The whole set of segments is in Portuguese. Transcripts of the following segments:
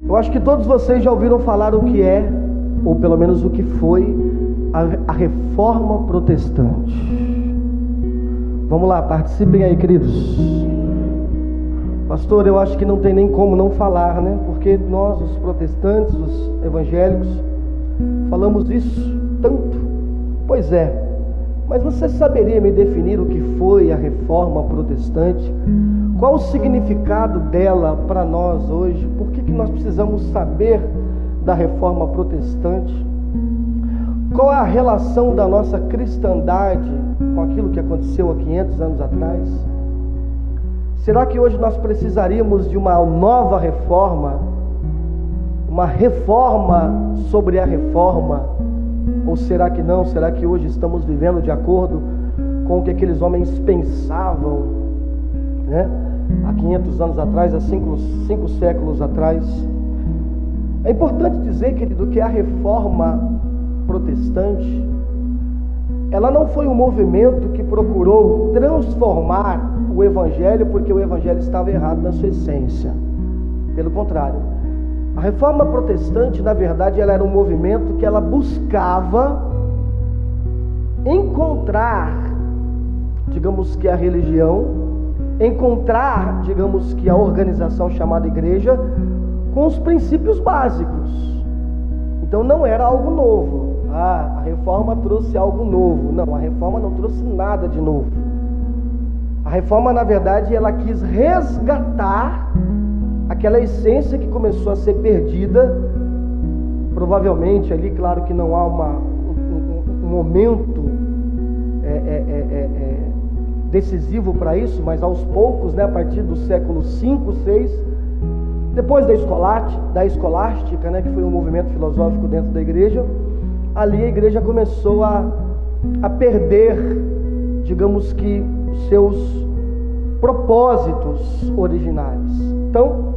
Eu acho que todos vocês já ouviram falar o que é, ou pelo menos o que foi, a Reforma Protestante. Vamos lá, participem aí, queridos. Pastor, eu acho que não tem nem como não falar, né? Porque nós, os protestantes, os evangélicos, falamos isso tanto. Pois é, mas você saberia me definir o que foi a Reforma Protestante? Qual o significado dela para nós hoje? Por que nós precisamos saber da Reforma Protestante? Qual é a relação da nossa cristandade com aquilo que aconteceu há 500 anos atrás? Será que hoje nós precisaríamos de uma nova reforma? Uma reforma sobre a reforma? Ou será que não? Será que hoje estamos vivendo de acordo com o que aqueles homens pensavam, né? Há 500 anos atrás, há 5 séculos atrás? É importante dizer, querido, que a Reforma Protestante, ela não foi um movimento que procurou transformar o Evangelho porque o Evangelho estava errado na sua essência. Pelo contrário, a Reforma Protestante, na verdade, ela era um movimento que ela buscava encontrar, digamos que a religião, encontrar, digamos que a organização chamada igreja, com os princípios básicos. Então não era algo novo. A reforma trouxe algo novo. Não, a reforma não trouxe nada de novo. A reforma, na verdade, ela quis resgatar aquela essência que começou a ser perdida. Provavelmente ali, claro que não há um momento decisivo para isso, mas aos poucos, né, a partir do século 5, 6, depois da escolástica, né, que foi um movimento filosófico dentro da igreja, ali a igreja começou a perder, digamos que, os seus propósitos originais. Então,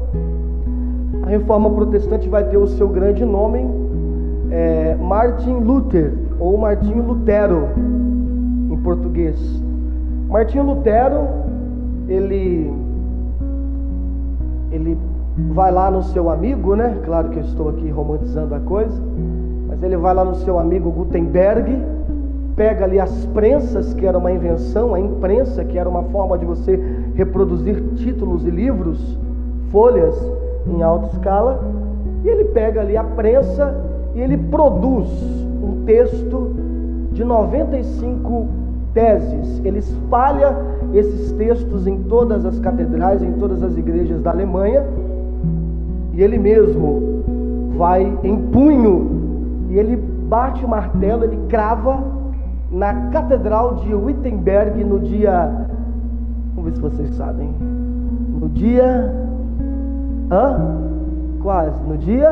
a Reforma Protestante vai ter o seu grande nome, Martin Luther, ou Martinho Lutero, em português. Martinho Lutero, ele vai lá no seu amigo, né? Claro que eu estou aqui romantizando a coisa, mas ele vai lá no seu amigo Gutenberg, pega ali as prensas, que era uma invenção, a imprensa, que era uma forma de você reproduzir títulos e livros, folhas em alta escala, e ele pega ali a prensa e ele produz um texto de 95 teses. Ele espalha esses textos em todas as catedrais, em todas as igrejas da Alemanha, e ele mesmo vai em punho e ele bate o martelo, ele crava na catedral de Wittenberg no dia, vamos ver se vocês sabem, no dia, quase, no dia,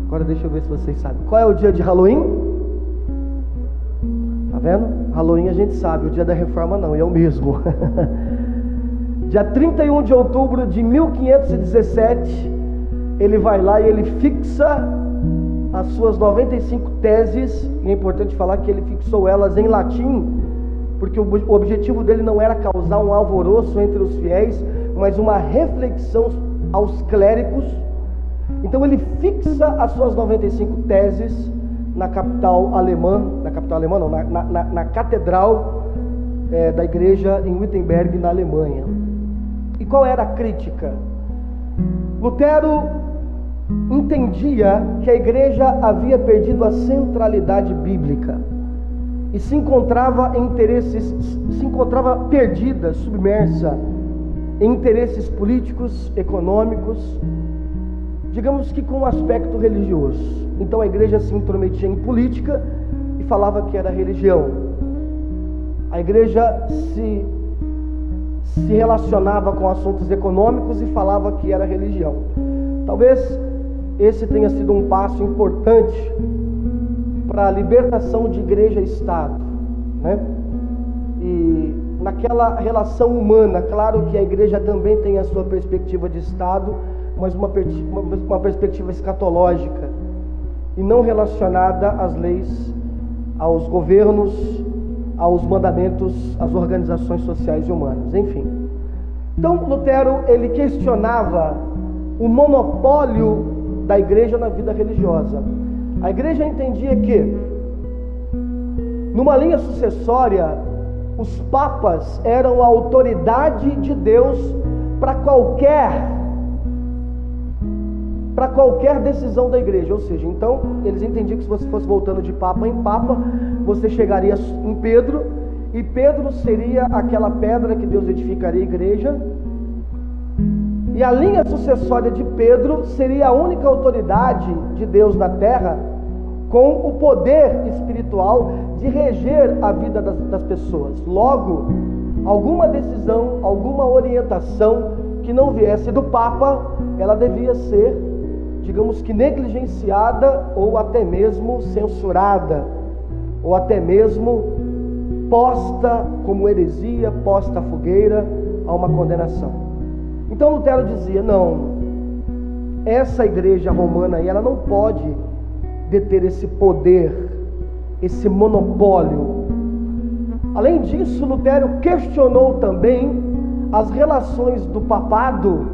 agora deixa eu ver se vocês sabem, qual é o dia de Halloween? Tá vendo? Halloween a gente sabe, o dia da reforma não, é o mesmo. Dia 31 de outubro de 1517, ele vai lá e ele fixa as suas 95 teses, e é importante falar que ele fixou elas em latim, porque o objetivo dele não era causar um alvoroço entre os fiéis, mas uma reflexão aos clérigos. Então ele fixa as suas 95 teses na capital alemã, na catedral da igreja em Wittenberg, na Alemanha. E qual era a crítica? Lutero entendia que a igreja havia perdido a centralidade bíblica e se encontrava perdida, submersa em interesses políticos, econômicos, digamos que com um aspecto religioso. Então a igreja se intrometia em política e falava que era religião. A igreja se relacionava com assuntos econômicos e falava que era religião. Talvez esse tenha sido um passo importante para a libertação de igreja e Estado, né? E naquela relação humana, claro que a igreja também tem a sua perspectiva de Estado, mas uma perspectiva escatológica e não relacionada às leis, aos governos, aos mandamentos, às organizações sociais e humanas, enfim. Então Lutero, ele questionava o monopólio da igreja na vida religiosa. A igreja entendia que, numa linha sucessória, os papas eram a autoridade de Deus para qualquer decisão da igreja. Ou seja, então eles entendiam que se você fosse voltando de papa em papa, você chegaria em Pedro, e Pedro seria aquela pedra que Deus edificaria a igreja, e a linha sucessória de Pedro seria a única autoridade de Deus na terra, com o poder espiritual de reger a vida das pessoas. Logo, alguma decisão, alguma orientação que não viesse do Papa, ela devia ser, digamos que, negligenciada, ou até mesmo censurada, ou até mesmo posta como heresia, posta à fogueira, a uma condenação. Então Lutero dizia: não, essa igreja romana aí, ela não pode deter esse poder, esse monopólio. Além disso, Lutero questionou também as relações do papado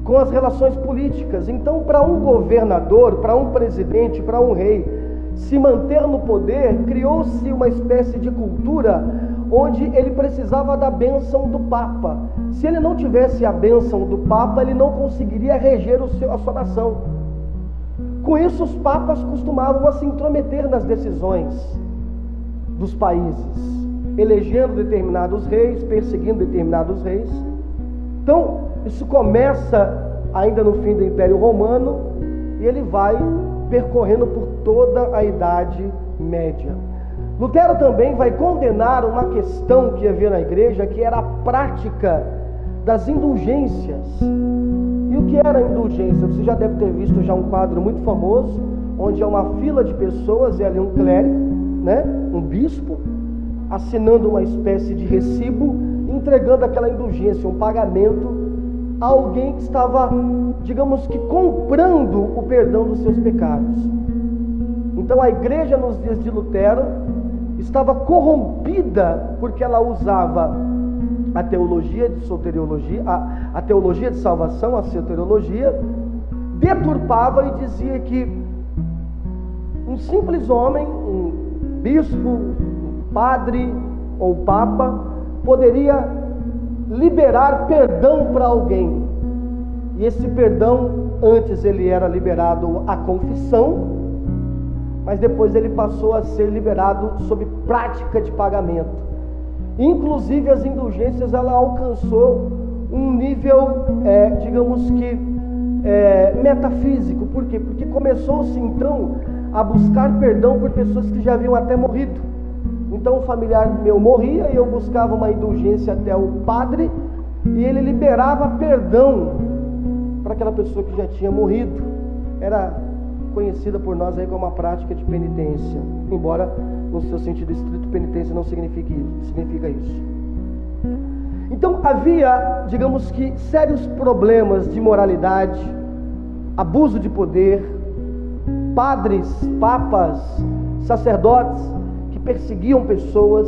com as relações políticas. Então, para um governador, para um presidente, para um rei se manter no poder, criou-se uma espécie de cultura onde ele precisava da bênção do Papa. Se ele não tivesse a bênção do Papa, ele não conseguiria reger a sua nação. Com isso, os papas costumavam a se intrometer nas decisões dos países, elegendo determinados reis, perseguindo determinados reis. Então, isso começa ainda no fim do Império Romano, e ele vai percorrendo por toda a Idade Média. Lutero também vai condenar uma questão que havia na igreja, que era a prática das indulgências. E o que era a indulgência? Você já deve ter visto já um quadro muito famoso, onde é uma fila de pessoas, e ali um clérigo, né? Um bispo, assinando uma espécie de recibo, entregando aquela indulgência, um pagamento a alguém que estava, digamos que, comprando o perdão dos seus pecados. Então a igreja nos dias de Lutero estava corrompida, porque ela usava a teologia de soteriologia, a teologia de salvação, a soteriologia, deturpava e dizia que um simples homem, um bispo, um padre ou papa, poderia liberar perdão para alguém. E esse perdão, antes ele era liberado à confissão, mas depois ele passou a ser liberado sob prática de pagamento. Inclusive as indulgências, ela alcançou um nível, digamos que, metafísico. Por quê? Porque começou-se então a buscar perdão por pessoas que já haviam até morrido. Então um familiar meu morria e eu buscava uma indulgência até o padre, e ele liberava perdão para aquela pessoa que já tinha morrido. Era conhecida por nós aí como uma prática de penitência, embora no seu sentido estrito penitência não significa isso. Então havia, digamos que, sérios problemas de moralidade, abuso de poder, padres, papas, sacerdotes que perseguiam pessoas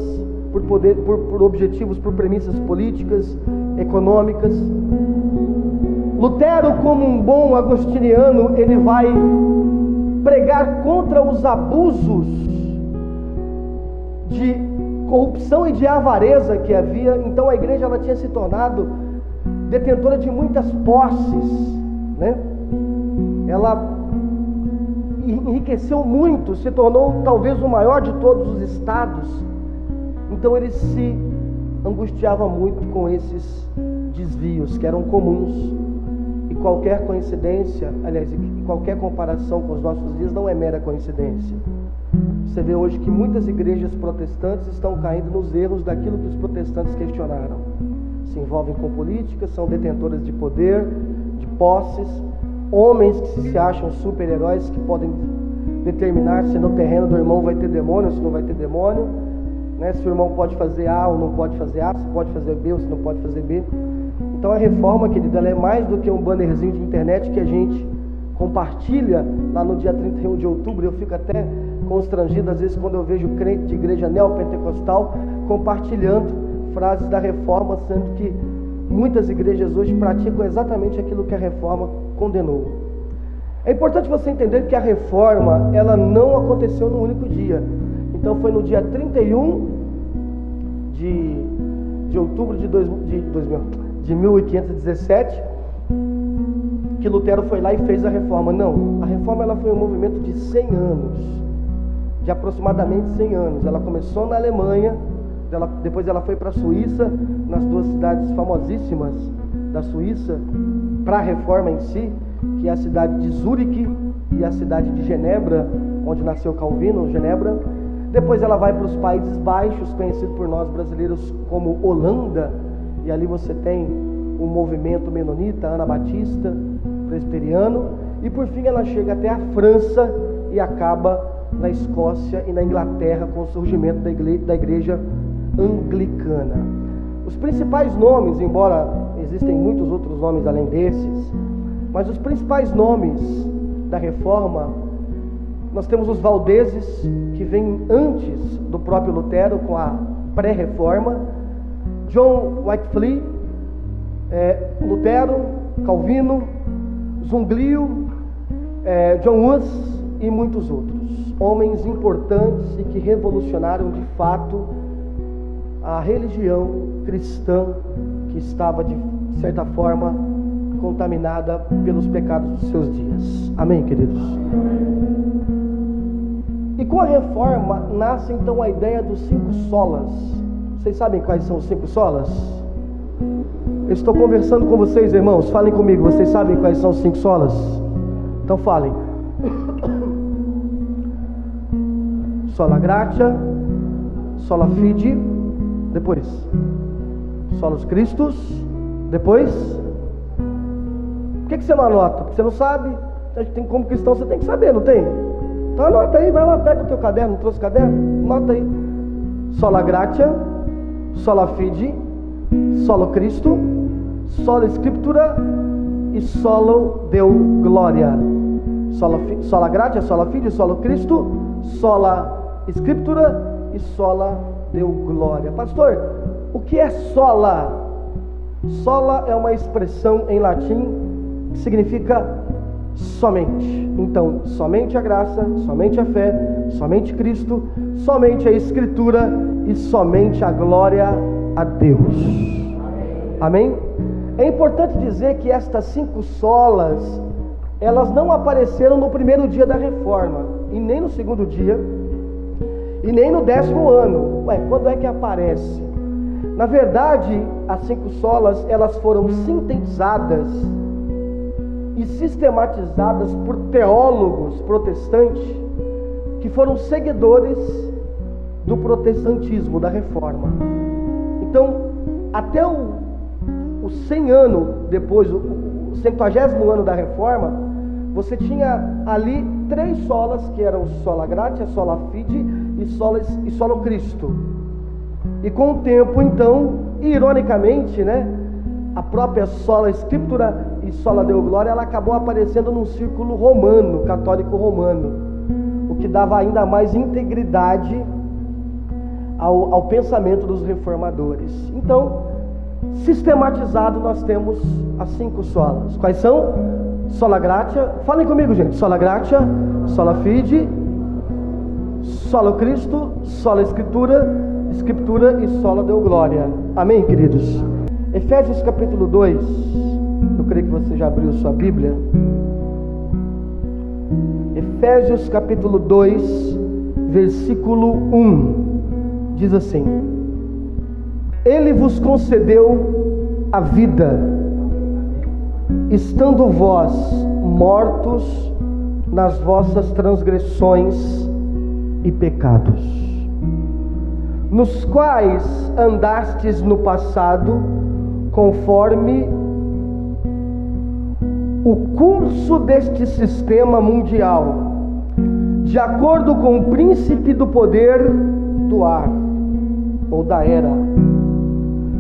por objetivos, por premissas políticas, econômicas. Lutero, como um bom agostiniano, ele vai pregar contra os abusos de corrupção e de avareza que havia. Então a igreja, ela tinha se tornado detentora de muitas posses, né? Ela enriqueceu muito, se tornou talvez o maior de todos os estados. Então ele se angustiava muito com esses desvios que eram comuns. E qualquer coincidência, aliás, qualquer comparação com os nossos dias não é mera coincidência. Você vê hoje que muitas igrejas protestantes estão caindo nos erros daquilo que os protestantes questionaram. Se envolvem com política, são detentoras de poder, de posses, homens que se acham super-heróis, que podem determinar se no terreno do irmão vai ter demônio ou se não vai ter demônio, né? Se o irmão pode fazer A ou não pode fazer A, se pode fazer B ou se não pode fazer B. Então a reforma, querida, ela é mais do que um bannerzinho de internet que a gente compartilha lá no dia 31 de outubro. Eu fico até constrangido às vezes quando eu vejo crente de igreja neopentecostal compartilhando frases da reforma, sendo que muitas igrejas hoje praticam exatamente aquilo que a reforma condenou. É importante você entender que a reforma, ela não aconteceu num único dia. Então foi no dia 31 de outubro de 1517 que Lutero foi lá e fez a reforma. Não, a reforma ela foi um movimento de 100 anos, de aproximadamente 100 anos. Ela começou na Alemanha, depois ela foi para a Suíça, nas duas cidades famosíssimas da Suíça, para a reforma em si, que é a cidade de Zurique e a cidade de Genebra, onde nasceu Calvino, Genebra. Depois ela vai para os Países Baixos, conhecido por nós brasileiros como Holanda, e ali você tem o movimento menonita, anabatista, presbiteriano, e por fim ela chega até a França e acaba na Escócia e na Inglaterra com o surgimento da igreja anglicana. Os principais nomes, embora existem muitos outros nomes além desses, mas os principais nomes da reforma, nós temos os valdeses, que vêm antes do próprio Lutero, com a pré-reforma, John Wycliffe, Lutero, Calvino, Zwinglio, John Hus e muitos outros, homens importantes e que revolucionaram de fato a religião cristã, que estava de certa forma contaminada pelos pecados dos seus dias. Amém, queridos? E com a reforma nasce então a ideia dos 5 solas. Vocês sabem quais são os 5 solas? Eu estou conversando com vocês, irmãos. Falem comigo, vocês sabem quais são os 5 solas? Então falem. Sola gratia, sola fide, depois solos Christus, depois. Por que você não anota? Porque você não sabe. Como cristão você tem que saber, não tem? Então anota aí, vai lá, pega o teu caderno. Não trouxe caderno? Anota aí. Sola gratia, sola fide, solo Cristo, sola Scriptura e solo Deo Gloria. Sola gratia, sola fide, solo Cristo, sola Scriptura e sola Deo Gloria. Pastor, o que é sola? Sola é uma expressão em latim que significa somente. Então, somente a graça, somente a fé, somente Cristo, somente a Escritura e somente a glória a Deus. Amém? É importante dizer que estas 5 solas, elas não apareceram no primeiro dia da reforma, e nem no segundo dia, e nem no 10º ano. Quando é que aparece? Na verdade, as 5 solas, elas foram sintetizadas e sistematizadas por teólogos protestantes que foram seguidores do protestantismo, da reforma. Então, até o 100 ano depois, o 50º ano da reforma, você tinha ali 3 solas, que eram sola gratia, sola fide e solo Cristo. E com o tempo, então, ironicamente, a própria sola Scriptura e sola Deo Gloria, ela acabou aparecendo num círculo romano, católico romano, o que dava ainda mais integridade ao pensamento dos reformadores. Então, sistematizado, nós temos as 5 solas. Quais são? Sola gratia, falem comigo, gente. Sola gratia, sola fide, solo Cristo, sola Scriptura e sola Deo Gloria. Amém, queridos? Efésios capítulo 2, eu creio que você já abriu sua Bíblia. Efésios capítulo 2, versículo 1, diz assim: Ele vos concedeu a vida, estando vós mortos nas vossas transgressões e pecados, nos quais andastes no passado, conforme o curso deste sistema mundial, de acordo com o príncipe do poder do ar, ou da era,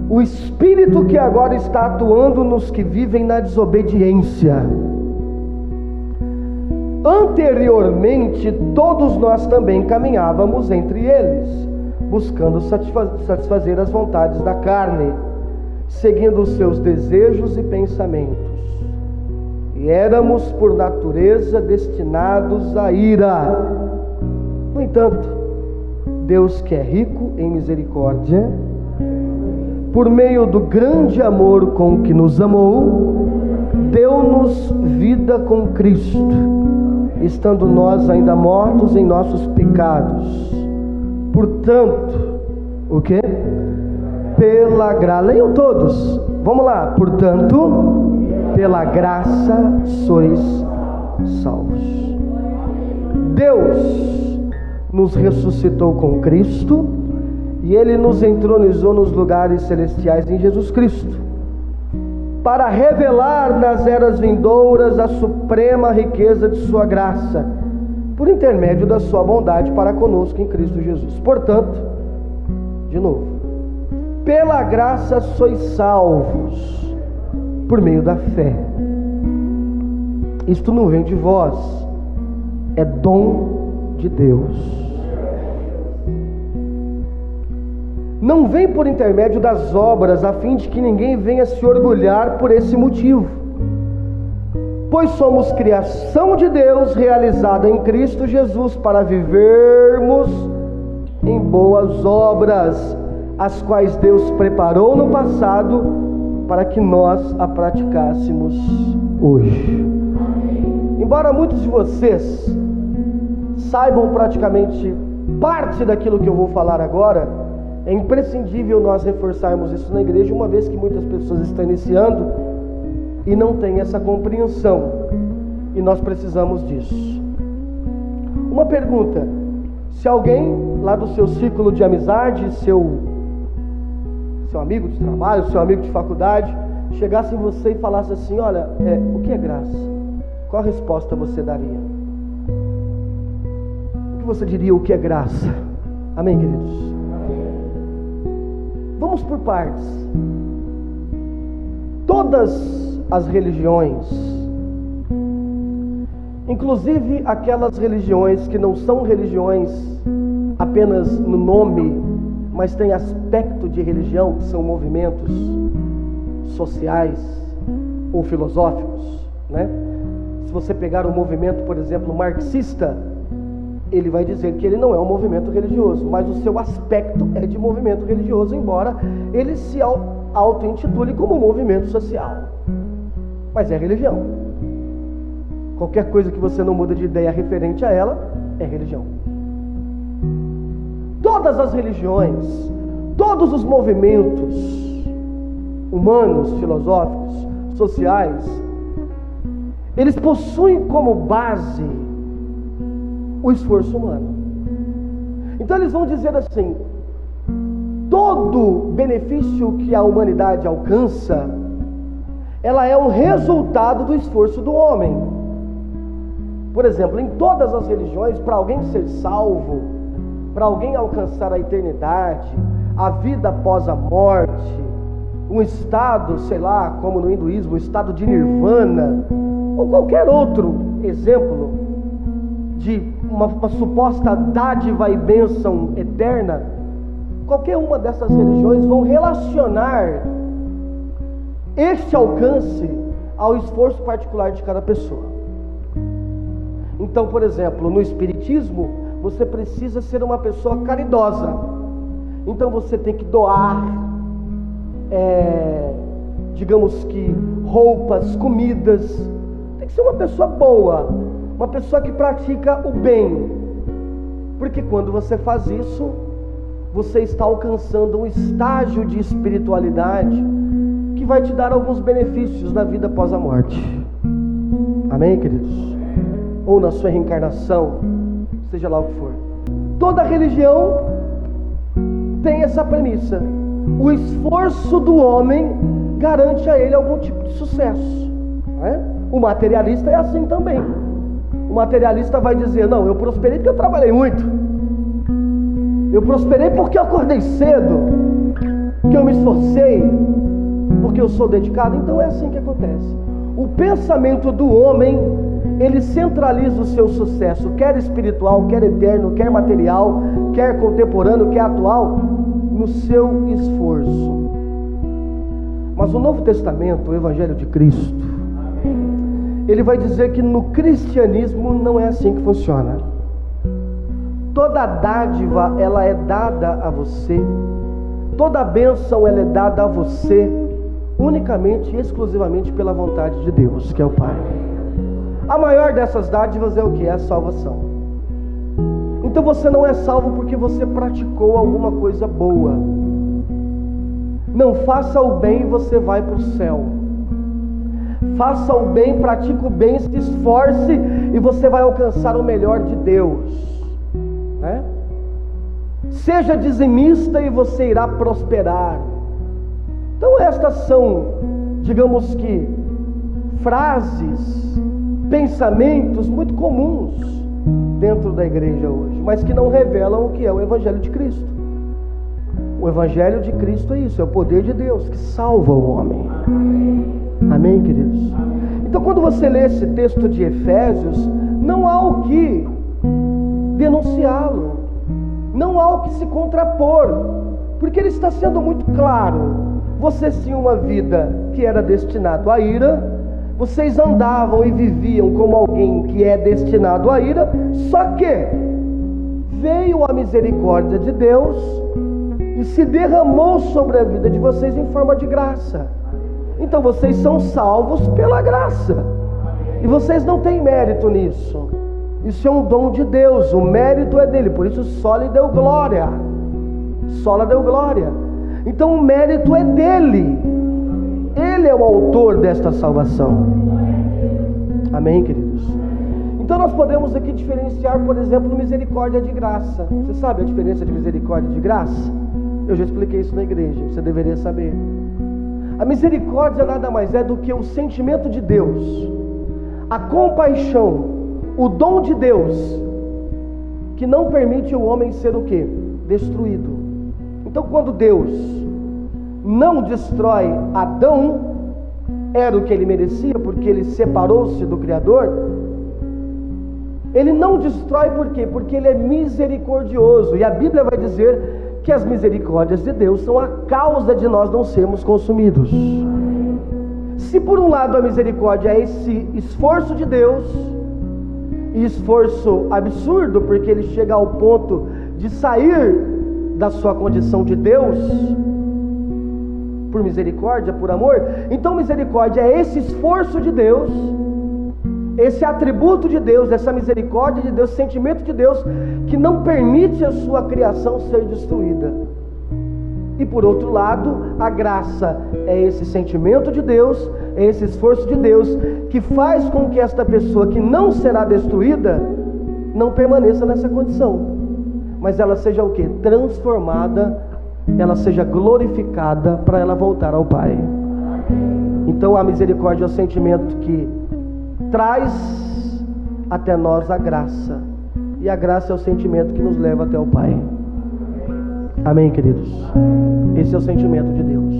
o espírito que agora está atuando nos que vivem na desobediência. Anteriormente, todos nós também caminhávamos entre eles, buscando satisfazer as vontades da carne, seguindo os seus desejos e pensamentos. E éramos, por natureza, destinados à ira. No entanto, Deus, que é rico em misericórdia, por meio do grande amor com que nos amou, deu-nos vida com Cristo, estando nós ainda mortos em nossos pecados. Portanto, o quê? Pela graça, leiam todos, vamos lá. Portanto, pela graça sois salvos. Deus nos ressuscitou com Cristo e Ele nos entronizou nos lugares celestiais em Jesus Cristo, para revelar nas eras vindouras a suprema riqueza de sua graça, por intermédio da sua bondade para conosco em Cristo Jesus. Portanto, de novo, pela graça sois salvos, por meio da fé. Isto não vem de vós, é dom de Deus. Não vem por intermédio das obras, a fim de que ninguém venha se orgulhar por esse motivo. Pois somos criação de Deus, realizada em Cristo Jesus, para vivermos em boas obras, as quais Deus preparou no passado, para que nós a praticássemos hoje. Embora muitos de vocês saibam praticamente parte daquilo que eu vou falar agora, é imprescindível nós reforçarmos isso na igreja, uma vez que muitas pessoas estão iniciando e não têm essa compreensão, e nós precisamos disso. Uma pergunta: se alguém lá do seu círculo de amizade, seu amigo de trabalho, seu amigo de faculdade, chegasse em você e falasse assim: olha, o que é graça? Qual a resposta você daria? O que você diria, o que é graça? Amém, queridos? Vamos por partes. Todas as religiões, inclusive aquelas religiões que não são religiões apenas no nome, mas têm aspecto de religião, que são movimentos sociais ou filosóficos, né? Se você pegar o movimento, por exemplo, marxista, ele vai dizer que ele não é um movimento religioso, mas o seu aspecto é de movimento religioso, embora ele se auto-intitule como movimento social. Mas é religião. Qualquer coisa que você não muda de ideia referente a ela, é religião. Todas as religiões, todos os movimentos humanos, filosóficos, sociais, eles possuem como base o esforço humano. Então eles vão dizer assim: todo benefício que a humanidade alcança, ela é um resultado do esforço do homem. Por exemplo, em todas as religiões, para alguém ser salvo, para alguém alcançar a eternidade, a vida após a morte, um estado, sei lá, como no hinduísmo, um estado de nirvana, ou qualquer outro exemplo de uma suposta dádiva e bênção eterna, qualquer uma dessas religiões vão relacionar este alcance ao esforço particular de cada pessoa. Então, por exemplo, no espiritismo, você precisa ser uma pessoa caridosa. Então você tem que doar, digamos que roupas, comidas. Tem que ser uma pessoa boa, uma pessoa que pratica o bem, porque quando você faz isso, você está alcançando um estágio de espiritualidade que vai te dar alguns benefícios na vida após a morte. Amém, queridos? Ou na sua reencarnação, seja lá o que for. Toda religião tem essa premissa: o esforço do homem garante a ele algum tipo de sucesso, né? O materialista é assim também. O materialista vai dizer: não, eu prosperei porque eu trabalhei muito, eu prosperei porque eu acordei cedo, porque eu me esforcei, porque eu sou dedicado. Então é assim que acontece. O pensamento do homem, ele centraliza o seu sucesso, quer espiritual, quer eterno, quer material, quer contemporâneo, quer atual, no seu esforço. Mas o Novo Testamento, o Evangelho de Cristo, ele vai dizer que no cristianismo não é assim que funciona. Toda dádiva, ela é dada a você, toda bênção, ela é dada a você, unicamente e exclusivamente pela vontade de Deus, que é o Pai. A maior dessas dádivas é o que? É a salvação. Então você não é salvo porque você praticou alguma coisa boa. Não, faça o bem e você vai para o céu. Faça o bem, pratique o bem, se esforce e você vai alcançar o melhor de Deus, né? Seja dizimista e você irá prosperar. Então estas são, digamos que, frases, pensamentos muito comuns dentro da igreja hoje, mas que não revelam o que é o Evangelho de Cristo. O Evangelho de Cristo é isso, é o poder de Deus que salva o homem. Amém, queridos? Então, quando você lê esse texto de Efésios, não há o que denunciá-lo, não há o que se contrapor, porque ele está sendo muito claro. Vocês tinham uma vida que era destinada à ira, vocês andavam e viviam como alguém que é destinado à ira, só que veio a misericórdia de Deus e se derramou sobre a vida de vocês em forma de graça. Então vocês são salvos pela graça, e vocês não têm mérito nisso. Isso é um dom de Deus, o mérito é dele, por isso só lhe deu glória. Só lhe deu glória. Então o mérito é dele. Ele é o autor desta salvação. Amém, queridos? Então nós podemos aqui diferenciar, por exemplo, misericórdia de graça. Você sabe a diferença de misericórdia e de graça? Eu já expliquei isso na igreja, você deveria saber. A misericórdia nada mais é do que o sentimento de Deus, a compaixão, o dom de Deus, que não permite o homem ser o quê? Destruído. Então quando Deus não destrói Adão, era o que ele merecia, porque ele separou-se do Criador. Ele não destrói por quê? Porque ele é misericordioso, e a Bíblia vai dizer que as misericórdias de Deus são a causa de nós não sermos consumidos. Se por um lado a misericórdia é esse esforço de Deus, e esforço absurdo, porque ele chega ao ponto de sair da sua condição de Deus, por misericórdia, por amor, então misericórdia é esse esforço de Deus, esse atributo de Deus, essa misericórdia de Deus, sentimento de Deus, que não permite a sua criação ser destruída. E por outro lado, a graça é esse sentimento de Deus, é esse esforço de Deus, que faz com que esta pessoa que não será destruída, não permaneça nessa condição, mas ela seja o quê? Transformada, ela seja glorificada, para ela voltar ao Pai. Então a misericórdia é o sentimento que traz até nós a graça, e a graça é o sentimento que nos leva até o Pai. Amém, queridos? Esse é o sentimento de Deus.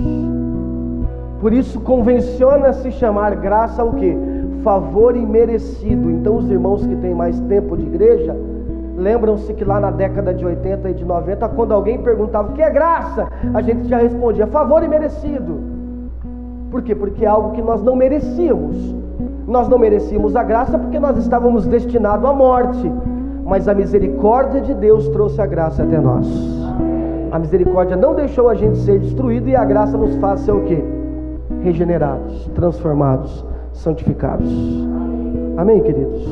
Por isso convenciona-se chamar graça o quê? Favor imerecido. Então os irmãos que têm mais tempo de igreja lembram-se que lá na década de 80 e de 90, quando alguém perguntava o que é graça, a gente já respondia favor imerecido. Por quê? Porque é algo que nós não merecíamos. Nós não merecíamos a graça porque nós estávamos destinados à morte, mas a misericórdia de Deus trouxe a graça até nós. A misericórdia não deixou a gente ser destruído, e a graça nos faz ser o quê? Regenerados, transformados, santificados. Amém, queridos?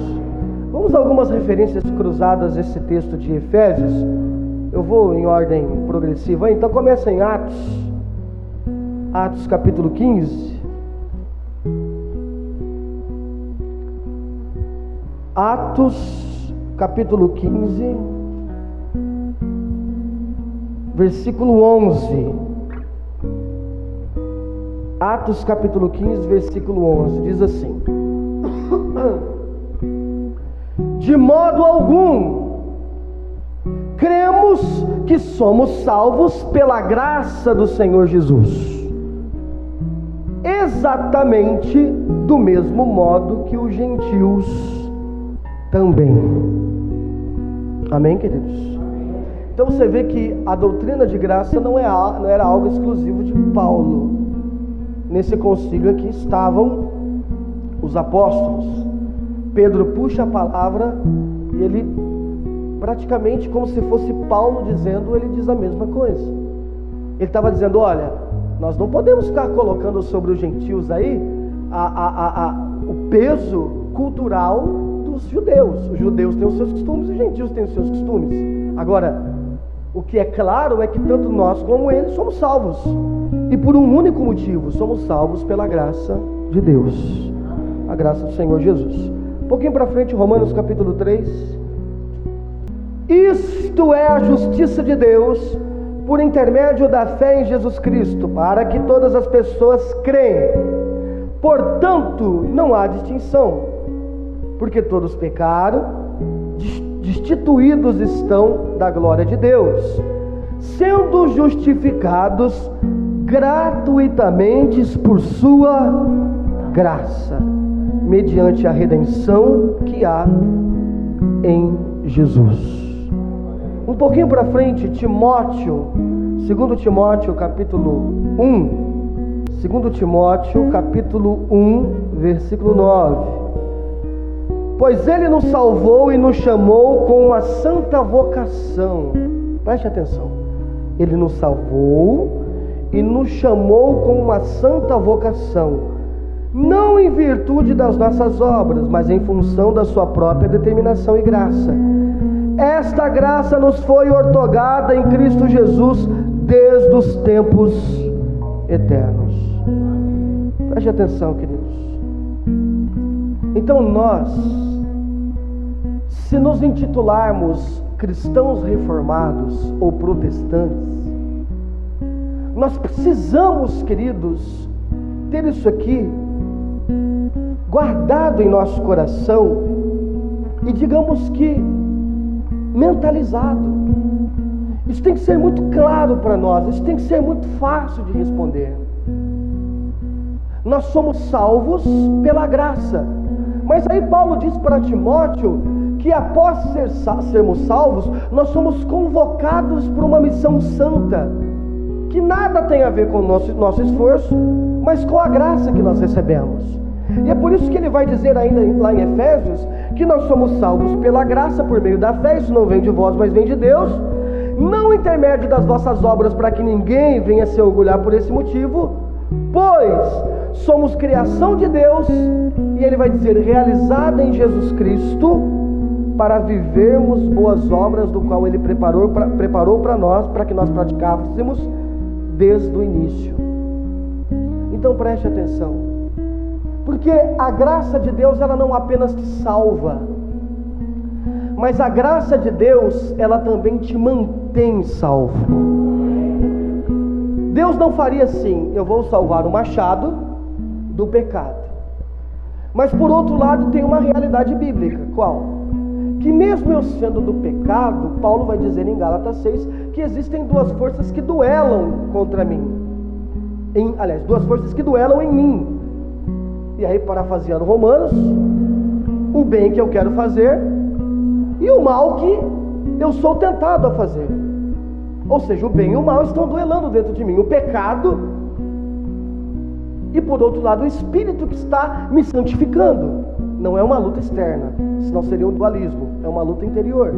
Vamos a algumas referências cruzadas a esse texto de Efésios. Eu vou em ordem progressiva, então começa em Atos capítulo 15. Atos capítulo 15, versículo 11. Atos capítulo 15, versículo 11, diz assim: de modo algum cremos que somos salvos pela graça do Senhor Jesus, exatamente do mesmo modo que os gentios também. Amém, queridos? Então você vê que a doutrina de graça não era algo exclusivo de Paulo. Nesse concílio aqui estavam os apóstolos. Pedro puxa a palavra e ele, praticamente como se fosse Paulo dizendo, ele diz a mesma coisa. Ele estava dizendo: olha, nós não podemos ficar colocando sobre os gentios aí o peso cultural dos judeus. Os judeus têm os seus costumes, os gentios têm os seus costumes. Agora, o que é claro é que tanto nós como eles somos salvos, e por um único motivo: somos salvos pela graça de Deus, a graça do Senhor Jesus. Um pouquinho para frente, Romanos capítulo 3. Isto é a justiça de Deus por intermédio da fé em Jesus Cristo, para que todas as pessoas creem. Portanto, não há distinção, porque todos pecaram, destituídos estão da glória de Deus, sendo justificados gratuitamente por sua graça, mediante a redenção que há em Jesus. Um pouquinho para frente, Timóteo, 2 Timóteo capítulo 1, 2 Timóteo capítulo 1, versículo 9. Pois Ele nos salvou e nos chamou com uma santa vocação. Preste atenção. Ele nos salvou e nos chamou com uma santa vocação, não em virtude das nossas obras, mas em função da sua própria determinação e graça. Esta graça nos foi outorgada em Cristo Jesus desde os tempos eternos. Preste atenção, queridos. Então nós, se nos intitularmos cristãos reformados ou protestantes, nós precisamos, queridos, ter isso aqui guardado em nosso coração e, digamos que, mentalizado. Isso tem que ser muito claro para nós, isso tem que ser muito fácil de responder. Nós somos salvos pela graça, mas aí Paulo diz para Timóteo que após sermos salvos, nós somos convocados para uma missão santa, que nada tem a ver com o nosso esforço, mas com a graça que nós recebemos. E é por isso que ele vai dizer ainda lá em Efésios, que nós somos salvos pela graça por meio da fé. Isso não vem de vós, mas vem de Deus, não intermédio das vossas obras, para que ninguém venha se orgulhar por esse motivo, pois somos criação de Deus, e ele vai dizer, realizada em Jesus Cristo, para vivermos boas obras, do qual ele preparou para nós, para que nós praticássemos desde o início. Então preste atenção, porque a graça de Deus, ela não apenas te salva, mas a graça de Deus, ela também te mantém salvo. Deus não faria assim: eu vou salvar o machado do pecado. Mas por outro lado tem uma realidade bíblica. Qual? Que mesmo eu sendo do pecado, Paulo vai dizer em Gálatas 6, que existem duas forças que duelam contra mim. Duas forças que duelam em mim. E aí, parafraseando Romanos, o bem que eu quero fazer e o mal que eu sou tentado a fazer. Ou seja, o bem e o mal estão duelando dentro de mim. O pecado e, por outro lado, o Espírito que está me santificando. Não é uma luta externa, senão seria um dualismo. É uma luta interior.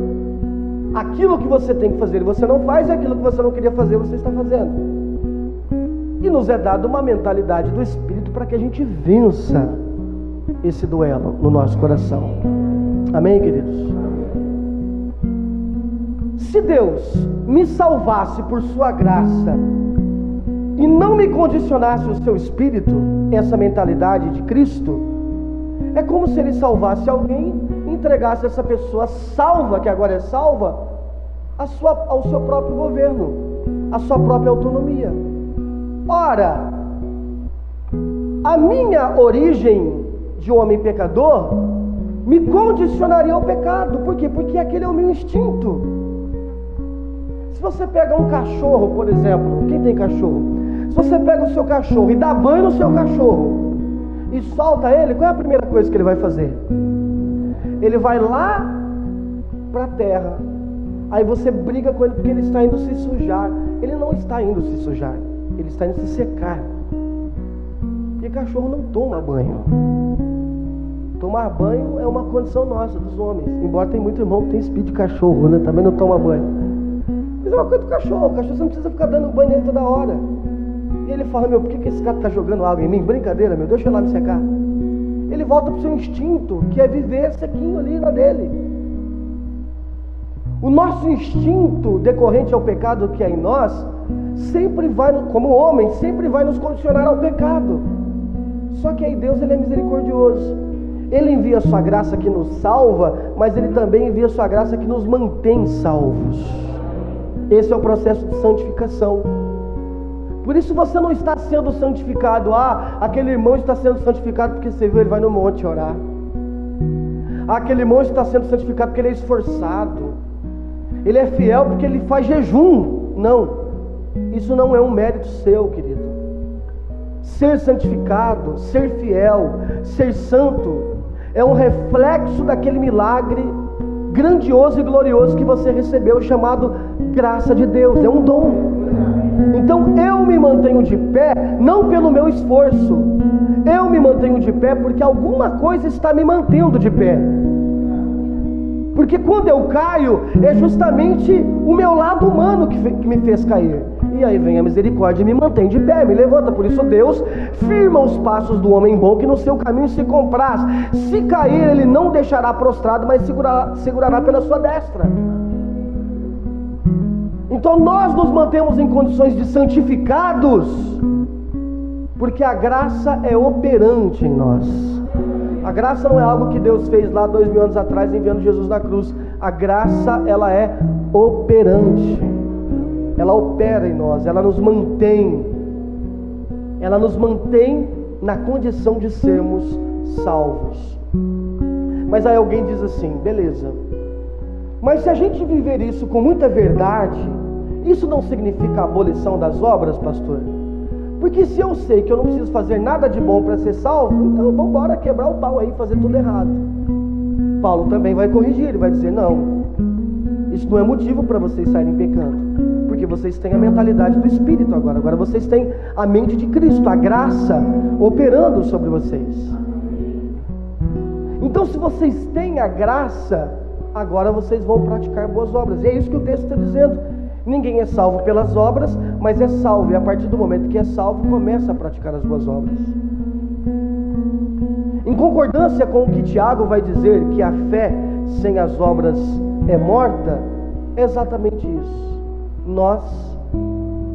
Aquilo que você tem que fazer e você não faz, e aquilo que você não queria fazer, você está fazendo. E nos é dado uma mentalidade do Espírito para que a gente vença esse duelo no nosso coração. Amém, queridos? Se Deus me salvasse por sua graça e não me condicionasse o seu Espírito, essa mentalidade de Cristo, é como se ele salvasse alguém e entregasse essa pessoa salva, que agora é salva, ao seu próprio governo, à sua própria autonomia. Ora, a minha origem de homem pecador me condicionaria ao pecado. Por quê? Porque aquele é o meu instinto. Se você pega um cachorro, por exemplo, quem tem cachorro? Se você pega o seu cachorro e dá banho no seu cachorro e solta ele, qual é a primeira coisa que ele vai fazer? Ele vai lá para a terra. Aí você briga com ele porque ele está indo se sujar. Ele não está indo se sujar, ele está indo se secar. cachorro não toma banho. Tomar banho é uma condição nossa, dos homens. Embora tem muito irmão que tem espírito de cachorro, né? Também não toma banho. Mas é uma coisa do cachorro. O cachorro você não precisa ficar dando banho nele toda hora. E ele fala, por que esse cara está jogando água em mim? Brincadeira, deixa eu lá me secar. Ele volta para o seu instinto, que é viver sequinho ali na dele. O nosso instinto decorrente ao pecado que é em nós, sempre vai, como homem, sempre vai nos condicionar ao pecado. Só que aí Deus, ele é misericordioso. Ele envia a sua graça que nos salva, mas ele também envia a sua graça que nos mantém salvos. Esse é o processo de santificação. Por isso você não está sendo santificado. Aquele irmão está sendo santificado porque você viu, ele vai no monte orar. Aquele irmão está sendo santificado porque ele é esforçado. Ele é fiel porque ele faz jejum. Não, isso não é um mérito seu, querido. Ser santificado, ser fiel, ser santo é um reflexo daquele milagre grandioso e glorioso que você recebeu, chamado graça de Deus. É um dom. Então eu me mantenho de pé não pelo meu esforço. Eu me mantenho de pé porque alguma coisa está me mantendo de pé. Porque quando eu caio, é justamente o meu lado humano que me fez cair. E aí vem a misericórdia e me mantém de pé, me levanta. Por isso Deus firma os passos do homem bom, que no seu caminho se compraz. Se cair, ele não deixará prostrado, mas segurará pela sua destra. Então nós nos mantemos em condições de santificados, porque a graça é operante em nós. A graça não é algo que Deus fez lá 2000 anos atrás, enviando Jesus na cruz. A graça, ela é operante. Ela opera em nós, ela nos mantém. Ela nos mantém na condição de sermos salvos. Mas aí alguém diz assim, beleza, mas se a gente viver isso com muita verdade, isso não significa a abolição das obras, pastor? Porque se eu sei que eu não preciso fazer nada de bom para ser salvo, então vamos embora quebrar o pau aí e fazer tudo errado. Paulo também vai corrigir, ele vai dizer, não, isso não é motivo para vocês saírem pecando, porque vocês têm a mentalidade do Espírito agora vocês têm a mente de Cristo, a graça operando sobre vocês. Então se vocês têm a graça, agora vocês vão praticar boas obras, e é isso que o texto está dizendo. Ninguém é salvo pelas obras, mas é salvo, e a partir do momento que é salvo, começa a praticar as boas obras. Em concordância com o que Tiago vai dizer, que a fé sem as obras é morta, é exatamente isso. Nós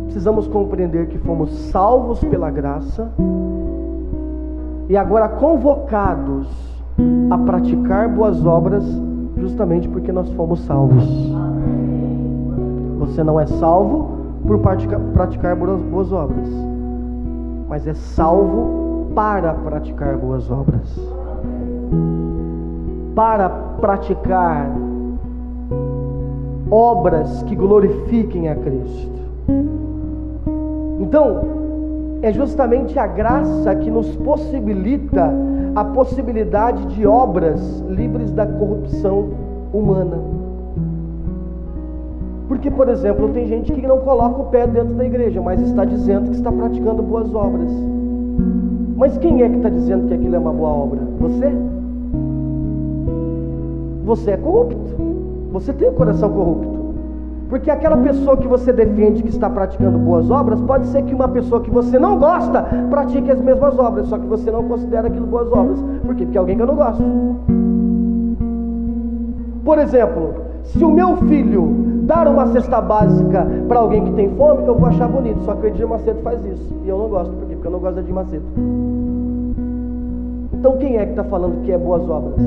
precisamos compreender que fomos salvos pela graça, e agora convocados a praticar boas obras, justamente porque nós fomos salvos. Você não é salvo por praticar boas obras, mas é salvo para praticar boas obras, para praticar obras que glorifiquem a Cristo. Então, é justamente a graça que nos possibilita a possibilidade de obras livres da corrupção humana. Porque, por exemplo, tem gente que não coloca o pé dentro da igreja, mas está dizendo que está praticando boas obras. Mas quem é que está dizendo que aquilo é uma boa obra? Você? Você é corrupto. Você tem o coração corrupto. Porque aquela pessoa que você defende que está praticando boas obras, pode ser que uma pessoa que você não gosta pratique as mesmas obras, só que você não considera aquilo boas obras. Por quê? Porque é alguém que eu não gosto. Por exemplo, se o meu filho dar uma cesta básica para alguém que tem fome, eu vou achar bonito. Só que o Edir Macedo faz isso, e eu não gosto. Por quê? Porque eu não gosto de Edir Macedo. Então quem é que está falando que é boas obras?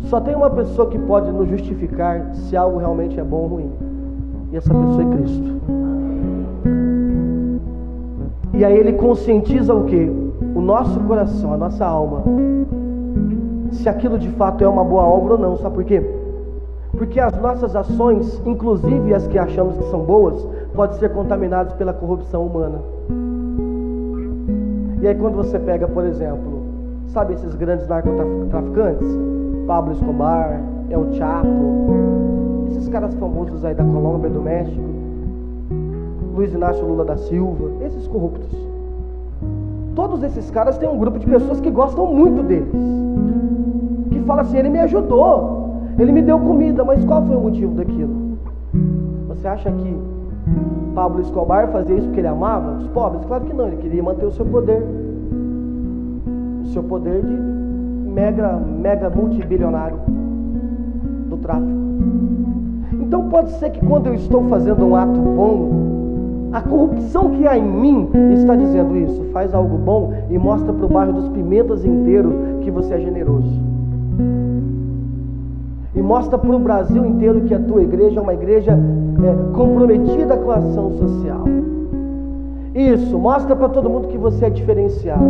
Só tem uma pessoa que pode nos justificar se algo realmente é bom ou ruim, e essa pessoa é Cristo. E aí ele conscientiza o quê? O nosso coração, a nossa alma, se aquilo de fato é uma boa obra ou não. Sabe por quê? Porque as nossas ações, inclusive as que achamos que são boas, podem ser contaminadas pela corrupção humana. E aí quando você pega, por exemplo, sabe esses grandes narcotraficantes? Pablo Escobar, El Chapo, esses caras famosos aí da Colômbia, do México, Luiz Inácio Lula da Silva, esses corruptos. todos esses caras têm um grupo de pessoas que gostam muito deles, que fala assim: ele me ajudou, ele me deu comida, mas qual foi o motivo daquilo? Você acha que Pablo Escobar fazia isso porque ele amava os pobres? Claro que não, ele queria manter o seu poder de mega multibilionário do tráfico. Então pode ser que quando eu estou fazendo um ato bom, a corrupção que há em mim está dizendo isso: faz algo bom e mostra para o bairro dos Pimentas inteiro que você é generoso, e mostra para o Brasil inteiro que a tua igreja é uma igreja comprometida com a ação social. Isso, mostra para todo mundo que você é diferenciado.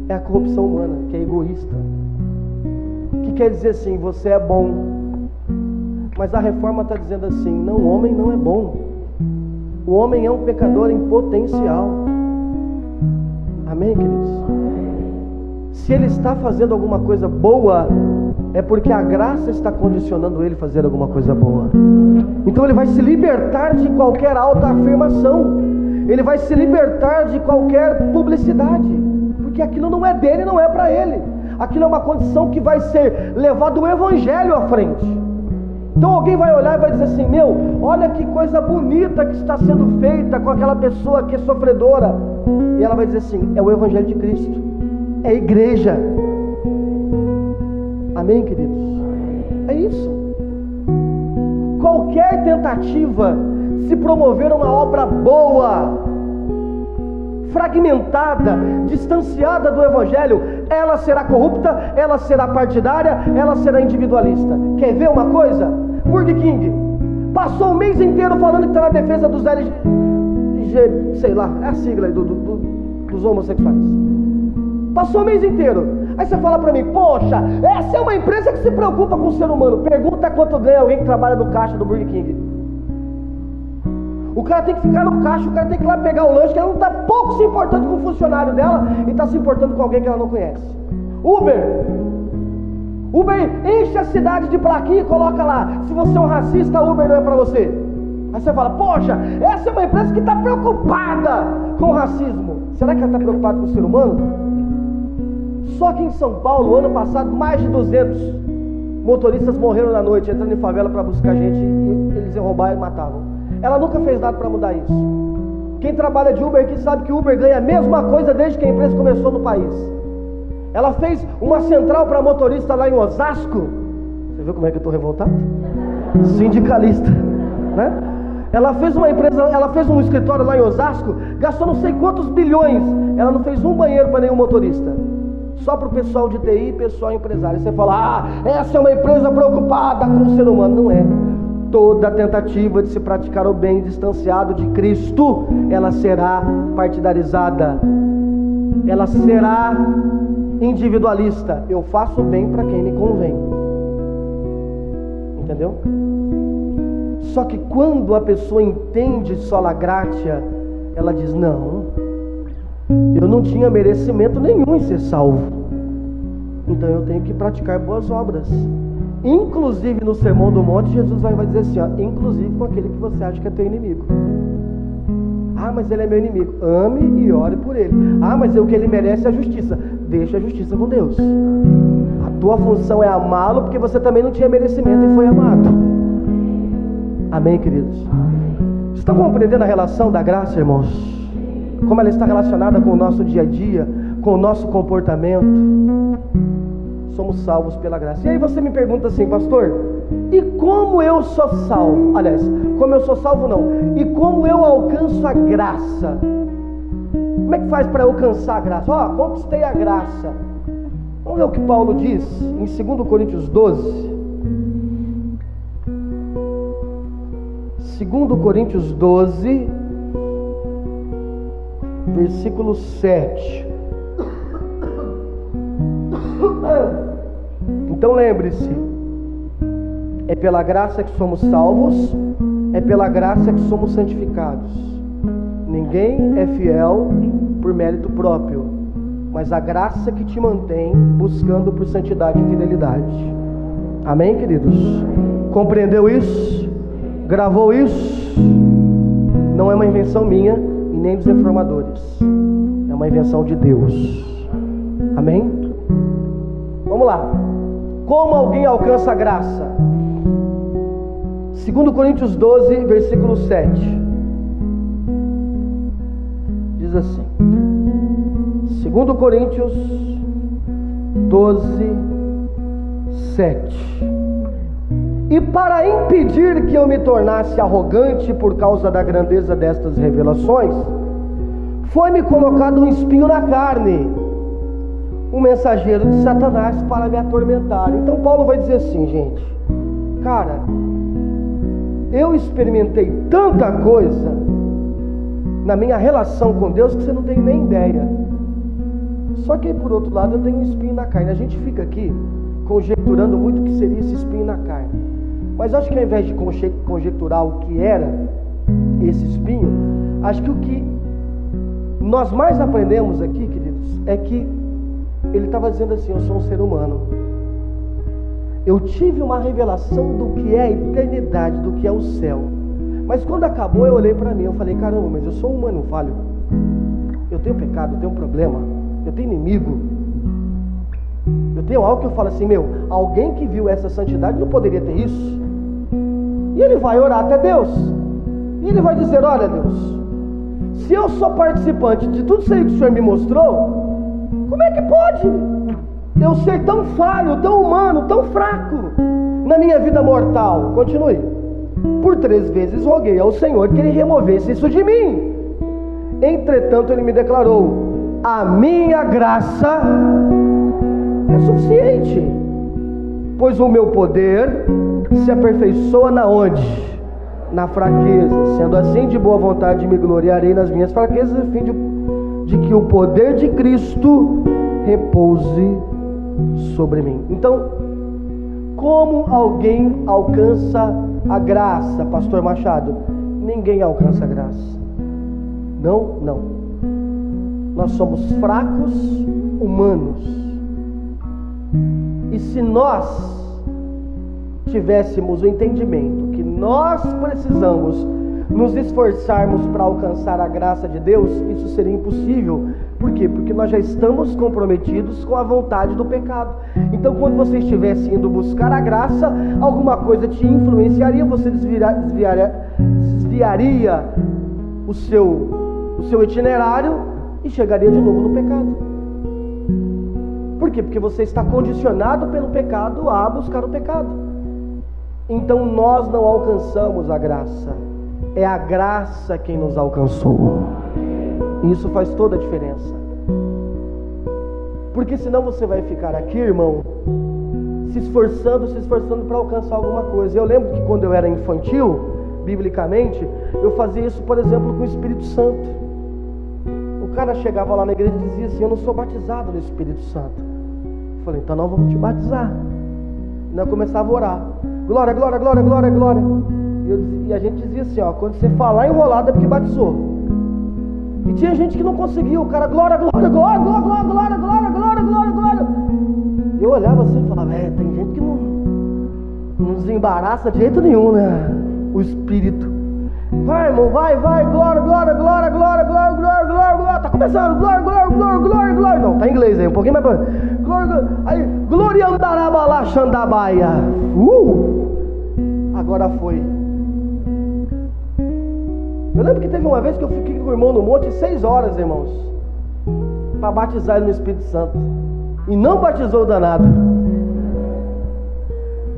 É a corrupção humana, que é egoísta, que quer dizer assim: você é bom. Mas a reforma está dizendo assim: não, o homem não é bom. O homem é um pecador em potencial. Amém, queridos? Se ele está fazendo alguma coisa boa, é porque a graça está condicionando ele a fazer alguma coisa boa. Então ele vai se libertar de qualquer autoafirmação, ele vai se libertar de qualquer publicidade, porque aquilo não é dele, não é para ele. Aquilo é uma condição que vai ser levado o evangelho à frente. Então alguém vai olhar e vai dizer assim: meu, olha que coisa bonita que está sendo feita com aquela pessoa que é sofredora. E ela vai dizer assim: é o evangelho de Cristo, é a igreja. Amém, queridos? É isso. Qualquer tentativa de se promover uma obra boa, fragmentada, distanciada do evangelho, ela será corrupta, ela será partidária, ela será individualista. Quer ver uma coisa? Burger King passou o mês inteiro falando que está na defesa dos sei lá, é a sigla aí dos homossexuais. Passou o mês inteiro. Aí você fala para mim: poxa, essa é uma empresa que se preocupa com o ser humano. Pergunta quanto ganha alguém que trabalha no caixa do Burger King. O cara tem que ficar no caixa, o cara tem que ir lá pegar o lanche, que ela não está pouco se importando com o funcionário dela e está se importando com alguém que ela não conhece. Uber enche a cidade de plaquinha e coloca lá: se você é um racista, Uber não é para você. Aí você fala: poxa, essa é uma empresa que está preocupada com o racismo. Será que ela está preocupada com o ser humano? Só que em São Paulo, ano passado, mais de 200 motoristas morreram na noite entrando em favela para buscar gente, e eles iam roubar e matavam. Ela nunca fez nada para mudar isso. Quem trabalha de Uber aqui sabe que Uber ganha a mesma coisa desde que a empresa começou no país. Ela fez uma central para motorista lá em Osasco. Você viu como é que eu estou revoltado? Sindicalista, né? Ela fez uma empresa, ela fez um escritório lá em Osasco, gastou não sei quantos bilhões. Ela não fez um banheiro para nenhum motorista, só para o pessoal de TI e pessoal empresário. Você fala: ah, essa é uma empresa preocupada com o ser humano. Não é. Toda tentativa de se praticar o bem distanciado de Cristo, ela será partidarizada, ela será individualista. Eu faço o bem para quem me convém. Entendeu? Só que quando a pessoa entende sola gratia, ela diz: não, eu não tinha merecimento nenhum em ser salvo, então eu tenho que praticar boas obras. Inclusive no Sermão do Monte, Jesus vai dizer assim: ó, inclusive com aquele que você acha que é teu inimigo. Ah, mas ele é meu inimigo. Ame e ore por ele. Ah, mas o que ele merece é a justiça. Deixa a justiça com Deus. A tua função é amá-lo, porque você também não tinha merecimento e foi amado. Amém, queridos? Estão compreendendo a relação da graça, irmãos? Como ela está relacionada com o nosso dia a dia, com o nosso comportamento? Somos salvos pela graça. E aí você me pergunta assim: pastor, e como eu sou salvo? Aliás, como eu sou salvo não. E como eu alcanço a graça? Como é que faz para alcançar a graça? Ó, conquistei a graça. Vamos ver o que Paulo diz em 2 Coríntios 12. 2 Coríntios 12, versículo 7. Então lembre-se: é pela graça que somos salvos, é pela graça que somos santificados. Ninguém é fiel por mérito próprio, mas a graça que te mantém buscando por santidade e fidelidade. Amém, queridos? Compreendeu isso? Gravou isso? Não é uma invenção minha e nem dos reformadores. É uma uma invenção de Deus. Amém? Vamos lá. Como alguém alcança a graça? 2 Coríntios 12, versículo 7. Diz assim: 2 Coríntios 12, 7. E para impedir que eu me tornasse arrogante por causa da grandeza destas revelações, foi-me colocado um espinho na carne, um mensageiro de Satanás para me atormentar. Então Paulo vai dizer assim, gente, cara, eu experimentei tanta coisa na minha relação com Deus que você não tem nem ideia. Só que por outro lado eu tenho um espinho na carne. A gente fica aqui conjecturando muito o que seria esse espinho na carne, mas acho que ao invés de conjecturar o que era esse espinho, acho que o que nós mais aprendemos aqui, queridos, é que ele estava dizendo assim: eu sou um ser humano, eu tive uma revelação do que é a eternidade, do que é o céu, mas quando acabou eu olhei para mim, eu falei, caramba, mas eu sou um humano falho, eu tenho pecado, eu tenho problema, eu tenho inimigo, eu tenho algo que eu falo assim, alguém que viu essa santidade não poderia ter isso. E ele vai orar até Deus, e ele vai dizer, olha Deus, se eu sou participante de tudo isso aí que o Senhor me mostrou, como é que pode eu ser tão falho, tão humano, tão fraco na minha vida mortal? Continue. Por 3 vezes roguei ao Senhor que Ele removesse isso de mim. Entretanto Ele me declarou: a minha graça é suficiente, pois o meu poder se aperfeiçoa na onde? Na fraqueza. Sendo assim, de boa vontade me gloriarei nas minhas fraquezas, a fim de que o poder de Cristo repouse sobre mim. Então, como alguém alcança a graça, pastor Machado? Ninguém alcança a graça. Não. Nós somos fracos humanos. E se nós tivéssemos o entendimento que nós precisamos nos esforçarmos para alcançar a graça de Deus, isso seria impossível. Por quê? Porque nós já estamos comprometidos com a vontade do pecado. Então, quando você estivesse indo buscar a graça, alguma coisa te influenciaria, você desviaria o seu itinerário e chegaria de novo no pecado. Por quê? Porque você está condicionado pelo pecado a buscar o pecado. Então nós não alcançamos a graça, é a graça quem nos alcançou. E isso faz toda a diferença. Porque senão você vai ficar aqui, irmão, se esforçando para alcançar alguma coisa. Eu lembro que quando eu era infantil, biblicamente, eu fazia isso, por exemplo, com o Espírito Santo. O cara chegava lá na igreja e dizia assim: eu não sou batizado no Espírito Santo. Eu falei: então nós vamos te batizar. E nós começava a orar: glória, glória, glória, glória, glória. E a gente dizia assim, quando você falar enrolado é porque batizou. E tinha gente que não conseguia, o cara, glória, glória, glória, glória, glória, glória, glória, glória, glória, glória. Eu olhava assim e falava: tem gente que não desembaraça de jeito nenhum, né? O Espírito. Vai, irmão, vai, glória, glória, glória, glória, glória, glória, glória, glória. Tá começando, glória, glória, glória, glória, glória. Não, tá em inglês aí, um pouquinho mais. Glória, aí, glória andarabala xandabaia. Agora foi. Eu lembro que teve uma vez que eu fiquei com o irmão no monte 6 horas, irmãos, para batizar ele no Espírito Santo. E não batizou o danado.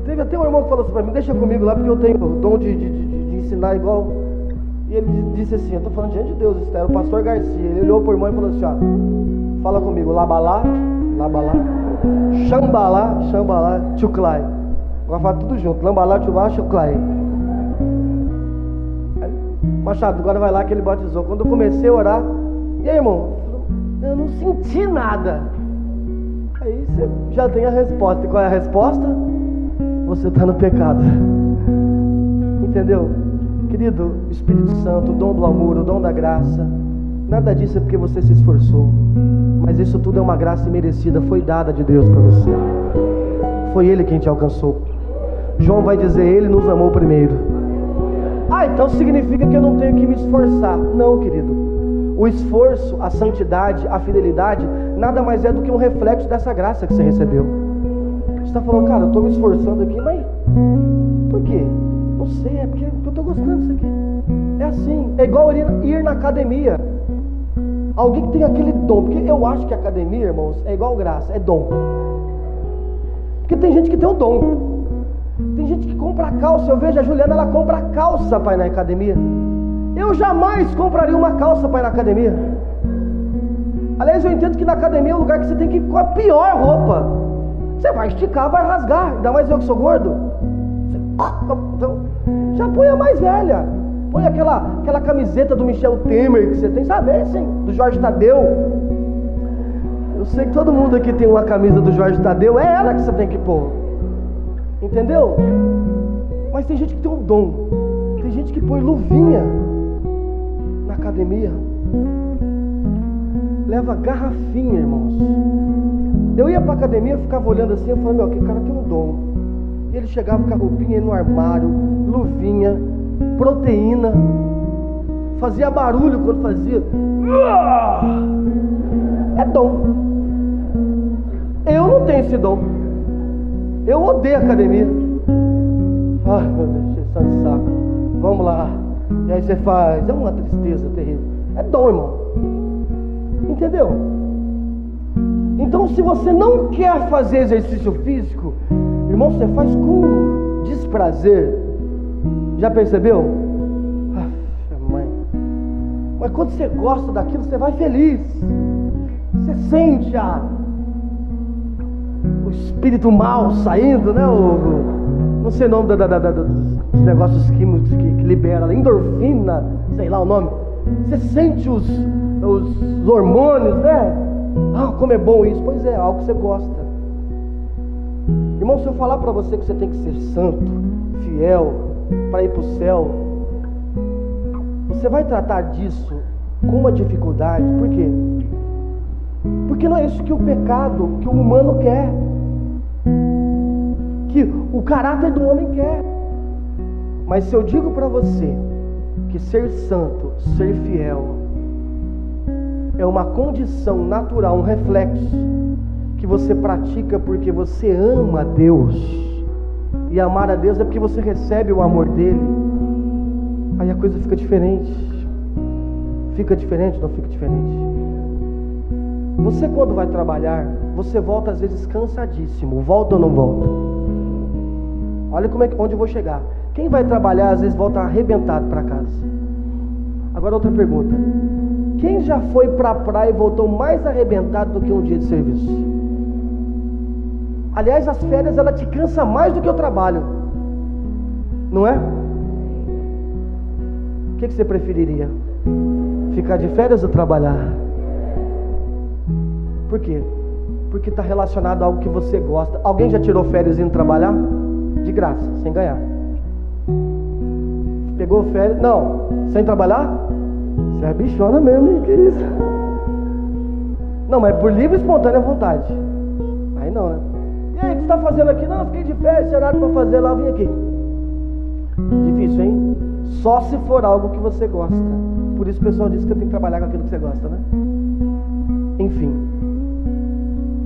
Teve até um irmão que falou assim para mim: deixa comigo lá, porque eu tenho o dom de ensinar igual. E ele disse assim: eu estou falando diante de Deus, isso era o pastor Garcia. Ele olhou para o irmão e falou assim: fala comigo, labalá, labalá, xambalá, xambalá, tchuclai. Agora fala tudo junto, lambalá, tchuclai, tchuclai. Machado, agora vai lá que ele batizou. Quando eu comecei a orar, e aí, irmão, eu não senti nada. Aí você já tem a resposta. E qual é a resposta? Você está no pecado. Entendeu? Querido, o Espírito Santo, o dom do amor, o dom da graça, nada disso é porque você se esforçou, mas isso tudo é uma graça imerecida, foi dada de Deus para você. Foi Ele quem te alcançou. João vai dizer: Ele nos amou primeiro. Então significa que eu não tenho que me esforçar. Não, querido. O esforço, a santidade, a fidelidade, nada mais é do que um reflexo dessa graça que você recebeu. Você está falando, cara, eu estou me esforçando aqui, mas por quê? Não sei, é porque eu estou gostando disso aqui. É assim, é igual ir na academia. Alguém que tem aquele dom, porque eu acho que a academia, irmãos, é igual graça, é dom. Porque tem gente que tem um dom. Tem gente que compra calça. Eu vejo a Juliana, ela compra calça para ir na academia. Eu jamais compraria uma calça para ir na academia. Aliás, eu entendo que na academia é um lugar que você tem que ir com a pior roupa. Você vai esticar, vai rasgar. Ainda mais eu que sou gordo. Então, já põe a mais velha. Põe aquela camiseta do Michel Temer que você tem, sabe? Assim, do Jorge Tadeu. Eu sei que todo mundo aqui tem uma camisa do Jorge Tadeu. É ela que você tem que pôr. Entendeu? Mas tem gente que tem um dom. Tem gente que põe luvinha na academia. Leva garrafinha, irmãos. Eu ia pra academia, ficava olhando assim, eu falava, meu, aquele cara tem um dom. E ele chegava com a roupinha no armário, luvinha, proteína, fazia barulho quando fazia. É dom. Eu não tenho esse dom. Eu odeio academia. Ai, meu Deus, cheio de saco. Vamos lá. E aí você faz. É uma tristeza terrível. É dom, irmão. Entendeu? Então, se você não quer fazer exercício físico, irmão, você faz com desprazer. Já percebeu? Mãe. Mas quando você gosta daquilo, você vai feliz. Você sente o espírito mal saindo, né? Não sei o nome dos negócios químicos que libera, endorfina, sei lá o nome. Você sente os hormônios, né? Ah, como é bom isso. Pois é, algo que você gosta. Irmão, se eu falar para você que você tem que ser santo, fiel, para ir para o céu, você vai tratar disso com uma dificuldade. Por quê? Porque não é isso que o pecado, que o humano quer, que o caráter do homem quer. Mas se eu digo para você que ser santo, ser fiel, é uma condição natural, um reflexo que você pratica porque você ama a Deus, e amar a Deus é porque você recebe o amor dele, aí a coisa fica diferente. Fica diferente, não fica diferente? Você, quando vai trabalhar, você volta às vezes cansadíssimo. Volta ou não volta? Olha onde eu vou chegar. Quem vai trabalhar às vezes volta arrebentado para casa. Agora outra pergunta. Quem já foi para a praia e voltou mais arrebentado do que um dia de serviço? Aliás, as férias, ela te cansa mais do que o trabalho. Não é? O que você preferiria? Ficar de férias ou trabalhar? Por quê? Porque está relacionado a algo que você gosta. Alguém já tirou férias indo trabalhar? De graça, sem ganhar. Pegou férias? Não, sem trabalhar? Você é bichona mesmo, hein? Que isso? Não, mas por livre e espontânea vontade. Aí não, né? E aí, o que você está fazendo aqui? Não, fiquei de férias, tinha nada para fazer lá, vim aqui. Difícil, hein? Só se for algo que você gosta. Por isso o pessoal diz que você tem que trabalhar com aquilo que você gosta, né? Enfim.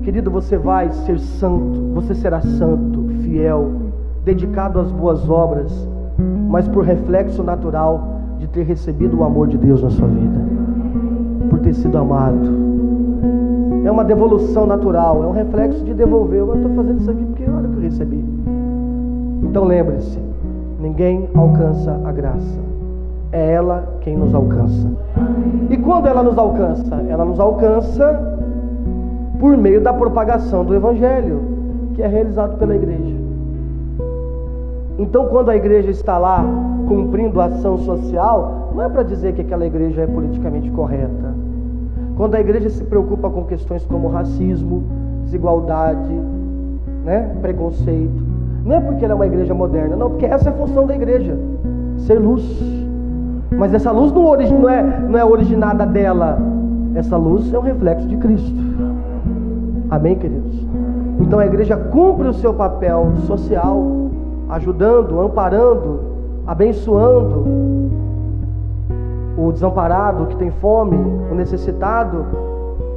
Querido, você vai ser santo, você será santo, fiel, dedicado às boas obras, mas por reflexo natural de ter recebido o amor de Deus na sua vida, por ter sido amado. É uma devolução natural, é um reflexo de devolver. Eu estou fazendo isso aqui porque olha o que eu recebi. Então lembre-se, ninguém alcança a graça, é ela quem nos alcança. E quando ela nos alcança? Ela nos alcança por meio da propagação do Evangelho, que é realizado pela igreja. Então, quando a igreja está lá cumprindo a ação social, não é para dizer que aquela igreja é politicamente correta. Quando a igreja se preocupa com questões como racismo, desigualdade, né, preconceito, não é porque ela é uma igreja moderna, não, porque essa é a função da igreja, ser luz. Mas essa luz não é originada dela, essa luz é um reflexo de Cristo. Amém, queridos? Então a igreja cumpre o seu papel social, ajudando, amparando, abençoando, o desamparado, o que tem fome, o necessitado,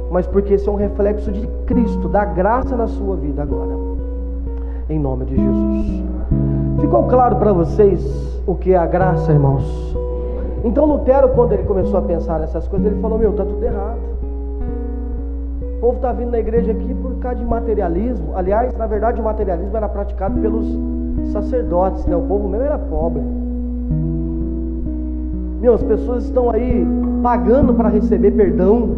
mas porque esse é um reflexo de Cristo, da graça na sua vida agora, em nome de Jesus. Ficou claro para vocês o que é a graça, irmãos? Então Lutero, quando ele começou a pensar nessas coisas, ele falou: está tudo errado. O povo está vindo na igreja aqui por causa de materialismo. Aliás, na verdade, o materialismo era praticado pelos sacerdotes, né? O povo mesmo era pobre. As pessoas estão aí pagando para receber perdão.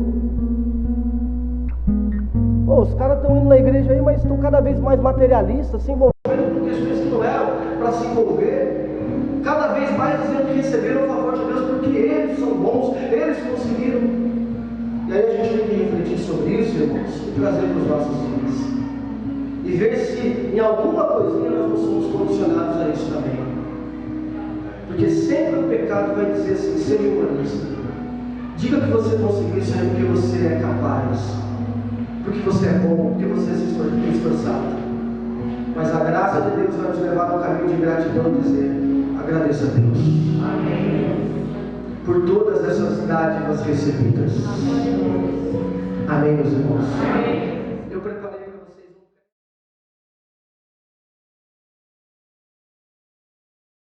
Os caras estão indo na igreja aí, mas estão cada vez mais materialistas, se envolvendo com questões que não eram para se envolver. Cada vez mais dizendo que receberam o favor de Deus porque eles são bons, eles conseguiram. E aí a gente tem que refletir sobre isso, irmãos, e trazer para os nossos dias. E ver se em alguma coisinha nós não somos condicionados a isso também. Porque sempre o pecado vai dizer assim: seja humanista. Diga que você conseguiu isso aí porque você é capaz, porque você é bom, porque você se esforçado. Mas a graça de Deus vai nos levar ao caminho de gratidão e dizer: agradeça a Deus. Amém. Por todas essas dádivas recebidas. Amém, meus irmãos. Amém.